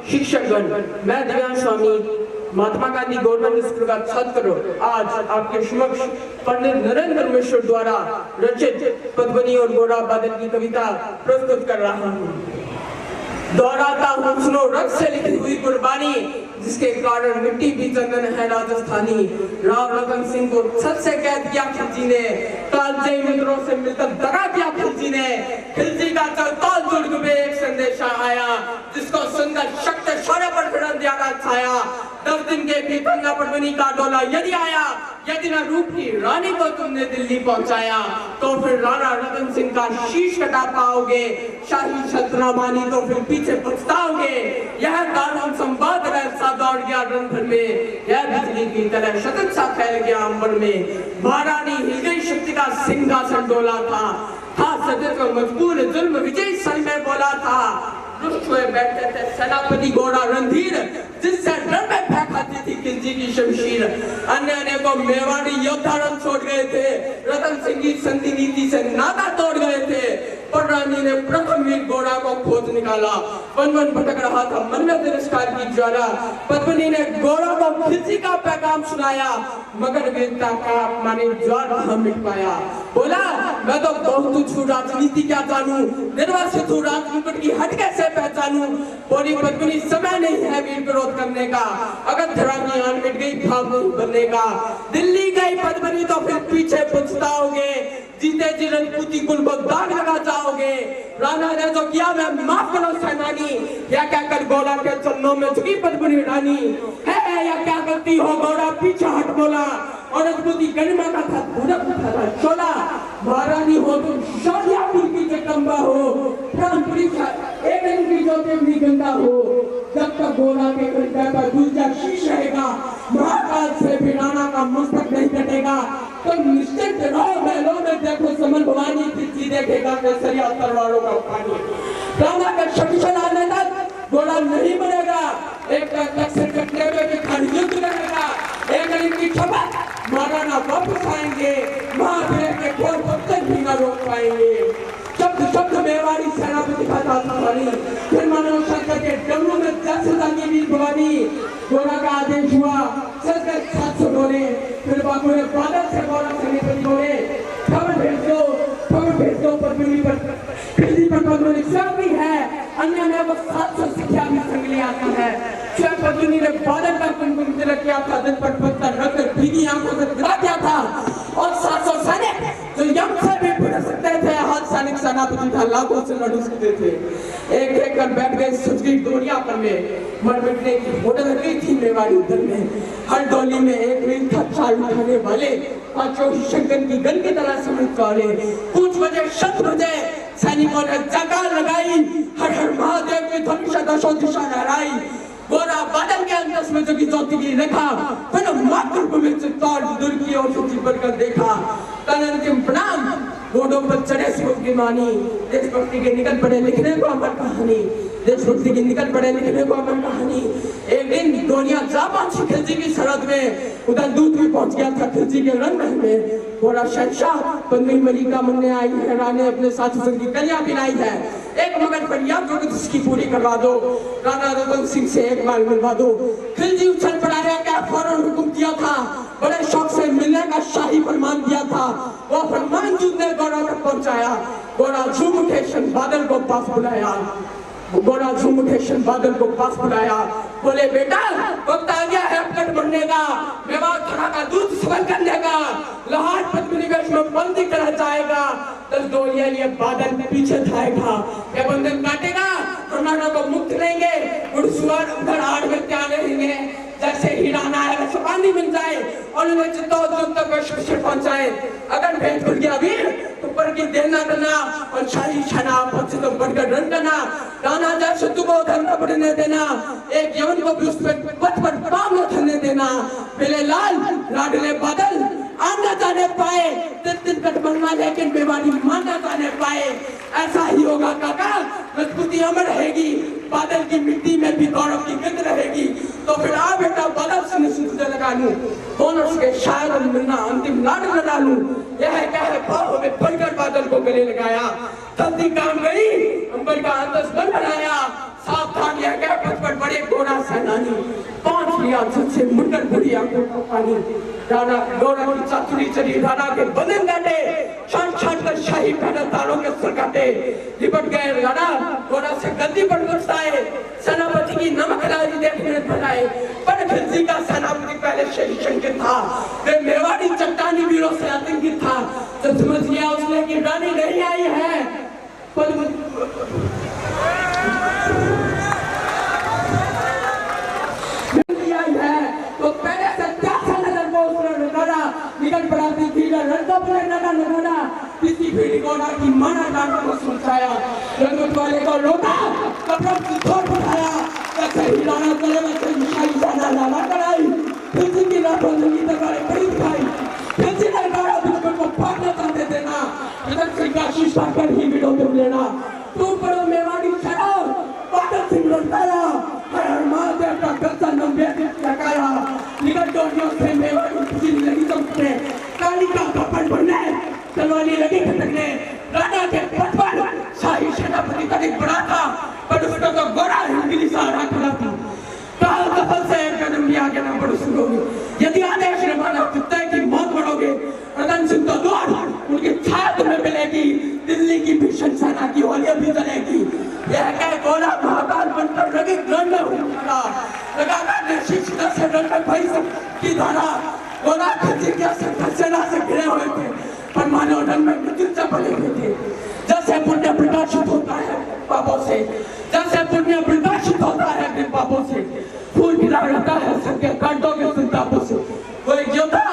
शिक्षकगण, मैं दिव्यांश स्वामी Mahatma Gandhi government school का छात्र आज आपके समक्ष पंडित नरेंद्र मिश्र द्वारा रचित पद्मनी और गोरा बादल की कविता प्रस्तुत कर रहा हूँ। दोहराता हूँ सुनो रक्त से लिखी हुई कुर्बानी, जिसके कारण मिट्टी भी चंदन है राजस्थानी। राव रतन सिंह को छत से कैद किया खिलजी ने, कालजयी मित्रों से मिलकर दगा किया खिलजी ने। खिलजी का चौताल जुड़ में एक संदेशा आया, जिसको सुनकर शक्त शौर्य पर फिरन दिया छाया। 10 दिन के भी गंगा पद्मिनी का डोला यदि आया, यदि न रूप की रानी को तुमने दिल्ली पहुंचाया, तो फिर राणा रतन सिंह का शीश कटा पाओगे। शाही छत्रा मानी तो फिर पीछे पछताओगे। यह दारुण संवाद रहसा दौड़ गया रण भर में, यह बिजली की तरह शतक सा फैल गया अंबर में। महारानी हिल गई शक्ति का सिंहासन डोला था सजग मजबूर जुल्म विजय सन में बोला था। रुष्ट हुए बैठे थे सेनापति घोड़ा रणधीर, जिससे रण में फेंकाती थी खिलजी की शमशीर। अन्य को मेवाड़ी योद्धा रण छोड़ गए थे, रतन सिंह की संधि नीति से नाता तोड़ गए थे। पर रानी ने प्रथम वीर घोड़ा को खोज निकाला, वन वन भटक रहा था मन में तिरस्कार की ज्वाला। पद्मिनी ने घोड़ा को खिलजी का पैगाम सुनाया, मगर वीरता का माने ज्वार वहां मिट पाया। बोला मैं तो बहुत छू राजनीति क्या जानूं, निर्वासित हूँ राजमुकुट की हट कैसे पहचानूं। बोली पद्मिनी समय नहीं है वीर विरोध करने का, अगर धरानी आन मिट गई भाव नहीं बनने का। दिल्ली गई पद्मिनी तो फिर पीछे पछताओगे, जीते जी रजपूती कुल को दाग लगा जाओगे। राणा ने जो किया मैं माफ करो सेनानी, या क्या कर घोड़ा के चरणों में झुकी पद्मिनी रानी है। या क्या गलती हो घोड़ा पीछे हट बोला, और रजपूती गरिमा का था चोला। महारानी हो तुम शौर्यापुर की जगदम्बा हो, प्राणपुरी एक दिन की ज्योति गंगा हो। जब तक घोड़ा के घंटा का दूसरा शीश रहेगा, महाकाल से भी राणा का मस्तक नहीं कटेगा। तुम निश्चित रहो महलों में देखो समन भवानी, खिलजी देखेगा केसरिया तलवारों का पानी। राणा का शक्तिशाली आने तक घोड़ा नहीं बनेगा, एक तक से कटने में भी खंड युद्ध करेगा। एक दिन की खबर महाराणा वापस आएंगे, महावीर के खोल पत्थर भी न रोक पाएंगे। शब्द शब्द मेवाड़ी सेनापति का था, फिर मानव शंकर के डमरू में 10 जागी वीर भवानी। घोड़ा का आदेश हुआ, सजकर 700 डोले, फिर बाबू ने बादल से घोड़ा सेनापति बोले खबर भेज दो पद्मिनी पर, खिलजी पर पद्मिनी सब भी है। अन्य में वो 700 सिक्का भी संग ले आता है। स्वयं पद्मिनी ने बादल का कुमकुम तिलक किया था, दिल पर पत्थर रखकर भीगी आंखों से गिरा दिया था। और 700 सैनिक जो यम से भी भिड़ सकते थे, हाथ सैनिक सेनापति था, लाखों से लड़ सकते थे। एक एक कर बैठ गए सुजगी डोरिया पर में, मर मिटने की होटल गई थी मेवाड़ी दल में। हर डोली में एक वीर था चाल उठाने वाले, पांचों ही शंकर की गन की तरह समझ वाले। कुछ बजे शत बजे सैनिकों ने जयकार लगाई, हर हर महादेव की ध्वनि दशों दिशा लहराई। गोरा बादल के अंदर में जगी ज्योति की रेखा, फिर मातृभूमि से तौर दूर की ओर सूची बढ़कर देखा। तनंतिम प्रणाम घोड़ों पर चढ़े सूर्य की मानी, देशभक्ति के निकल पड़े लिखने को अमर कहानी, देशभक्ति की निकल पड़े लिखने को अमर कहानी। एक दिन दुनिया जा पहुंची खिलजी की सरहद में, उधर दूध भी पहुंच गया था खिलजी के रंग में। घोड़ा शहंशाह पद्मिनी मलिका मनने आई है, रानी अपने साथी संग की कन्या भी लाई है। एक मगर फरियाद जो उसकी पूरी करवा दो, राणा रतन सिंह से एक बार मिलवा दो। खिलजी उछल पड़ा है, क्या फौरन हुक्म दिया था, बड़े शौक से मिलने का शाही फरमान दिया था। वो फरमान ने घोड़ा तक पहुंचाया। घोड़ा झूम उठे शन बादल को पास बुलाया, घोड़ा झूम उठे शन बादल को पास बुलाया। बोले बेटा वक्त आ गया है अपकट बढ़ने का, मेवाड़ थरा का दूध सफल करने का। लाहौर पद्मिनी वेश में बंदी करा जाएगा, 10 डोलिया लिए बादल पीछे थाएगा। ये बंधन काटेगा, कर्नाटक को मुक्त लेंगे, घुड़सवार उधर आड़ में क्या रहेंगे। जैसे ही राणा है वैसे पानी मिल जाए, और उन्हें चित्तौड़ तक विश्व पहुंचाए। अगर भेंट खुल गया वीर तो पर की देना करना, और शाही छना पक्ष तो बढ़कर रन करना। राणा जैसे तुमको धरना पड़ने देना, एक यवन को भी उस पर पथ पर पाँव न धरने देना। पहले लाल लाडले बादल आना जाने पाए, दिन कटमंगा लेकिन मेवाड़ी माना जाने पाए। ऐसा ही होगा काका, रजपूती अमर रहेगी, बादल की मिट्टी में भी गौरव की गंध रहेगी। तो फिर आ बेटा बदल से तुझे लगा लूं बोनस के शायद मिलना अंतिम नाटक लगा लूं। यह कह पाओ में पलकर बादल को गले लगाया, जल्दी काम गई अंबर का अंतस बन बनाया। सावधान यह कह पथ पर बड़े घोड़ा सेनानी, पहुंच लिया सबसे मुंडन बुरी आंखों का पानी। राणा घोड़ा की चातुरी चली, राणा के बदन काटे, छान छान कर शाही पैदल तारों के सर काटे। लिपट गए राणा घोड़ा से गद्दी पर बरसाए, सेनापति की नमक राजी देखने बनाए। पर खिलजी का सेनापति पहले शहीद शंकित था, वे मेवाड़ी चट्टानी वीरों से आतंकित था। जब समझ लिया उसने कि रानी नहीं आई है, तो पहले से कैसा नजर को उसने लगाना, निकट पड़ा थी धीरे रंगा पर लगा लगाना। किसी भीड़ी को ना की माना गाना को सुलझाया, रंगत वाले को रोका कपड़ों की थोड़ उठाया। कैसे हिलाना चले वैसे निशाई जाना लाला कराई, किसी की रातों लगी तकारे बड़ी खाई। किसी ने गाड़ा दुश्मन को फाड़ना चाहते देना, रतन सिंह का शीशा कर ही विडो तुम लेना। तू पड़ो मेवाड़ी शराब पागल सिंह लड़ताया, हर महादेव का कच्चा नंबे लगाया। निकट डोरियों से मेवाड़ी खुशी लगी चमकने, काली का कपड़ बनने तलवारी लगी खटकने। राणा के पथ पर शाही सेनापति तनिक बड़ा था, पर उसका तो गोरा हिंदली सहारा खड़ा था। काल कफल से कदम लिया के ना बढ़ सकोगे, यदि आदेश ने माना तो तय की मौत बढ़ोगे। रतन सिंह तो दूर उनकी छात में मिलेगी, दिल्ली की भीषण सेना की होलियां भी जलेगी। यह कह गोला महाकाल बनकर लगे रण में उतरा, लगातार ने शीशा से रण में भई की धारा। गोला खिलजी के सेना से घिरे हुए थे, पर मानव रण में मृत्युंजय बने हुए थे। जैसे पुण्य प्रकाशित होता है पापों से, जैसे पुण्य प्रकाशित होता है अपने पापों से, फूल खिला रहता है सबके कांटों के संतापों से। कोई योद्धा